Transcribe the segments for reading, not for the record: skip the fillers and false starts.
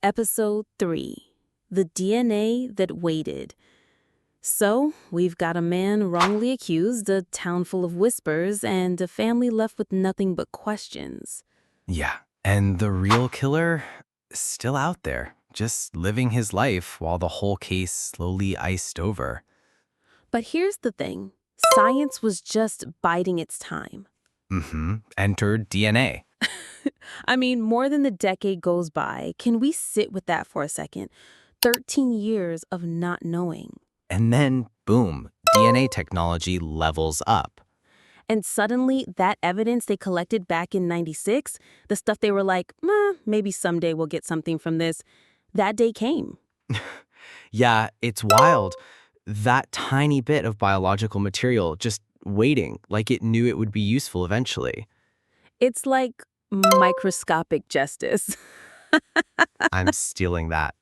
Episode 3, The DNA That Waited. So, we've got a man wrongly accused, a town full of whispers, and a family left with nothing but questions. Yeah, and the real killer is still out there, just living his life while the whole case slowly iced over. But here's the thing. Science was just biding its time. Enter DNA. I mean, more than a decade goes by. Can we sit with that for a second? 13 years of not knowing. And then, boom, DNA technology levels up. And suddenly, that evidence they collected back in '96, the stuff they were like, maybe someday we'll get something from this, that day came. Yeah, it's wild. That tiny bit of biological material just waiting, like it knew it would be useful eventually. It's like microscopic justice. I'm stealing that.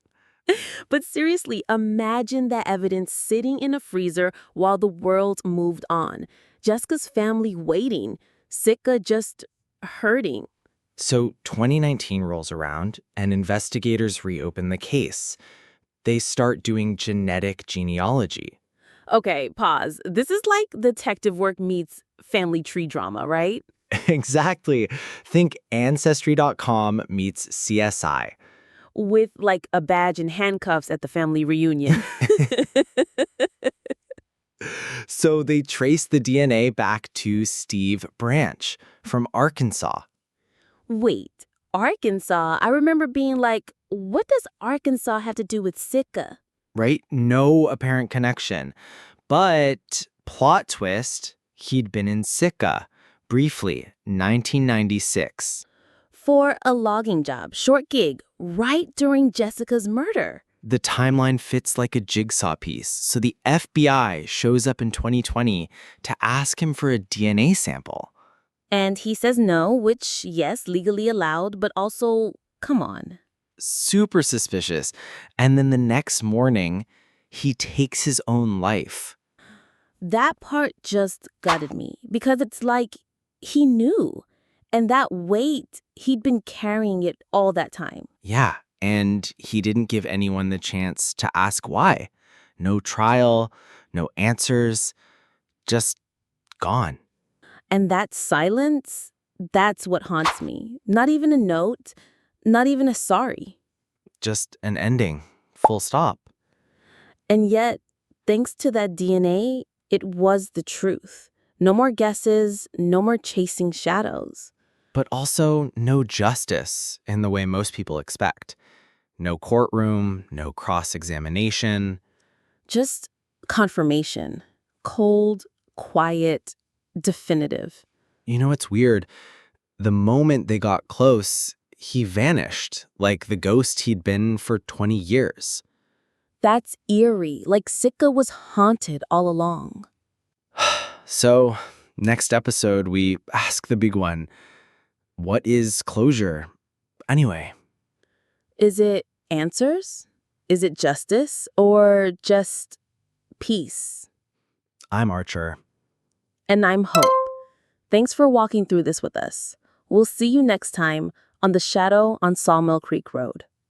But seriously, imagine that evidence sitting in a freezer while the world moved on. Jessica's family waiting, Sitka just hurting. So 2019 rolls around and investigators reopen the case. They start doing genetic genealogy. Okay, pause. This is like detective work meets family tree drama, right? Exactly. Think Ancestry.com meets CSI. With like a badge and handcuffs at the family reunion. So they trace the DNA back to Steve Branch from Arkansas. Wait, Arkansas? I remember being like, what does Arkansas have to do with Sitka? Right? No apparent connection. But plot twist, he'd been in Sitka briefly, 1996. For a logging job, short gig, right during Jessica's murder. The timeline fits like a jigsaw piece, so the FBI shows up in 2020 to ask him for a DNA sample. And he says no, which, yes, legally allowed, but also, come on. Super suspicious. And then the next morning, he takes his own life. That part just gutted me, because it's like he knew. And that weight, he'd been carrying it all that time. Yeah, and he didn't give anyone the chance to ask why. No trial, no answers, just gone. And that silence, that's what haunts me. Not even a note, not even a sorry. Just an ending, full stop. And yet, thanks to that DNA, it was the truth. No more guesses, no more chasing shadows. But also no justice in the way most people expect. No courtroom, no cross-examination. Just confirmation. Cold, quiet, definitive. You know, it's weird. The moment they got close, he vanished, like the ghost he'd been for 20 years. That's eerie, like Sitka was haunted all along. So, next episode, we ask the big one. What is closure, anyway? Is it answers? Is it justice? Or just peace? I'm Archer. And I'm Hope. Thanks for walking through this with us. We'll see you next time on The Shadow on Sawmill Creek Road.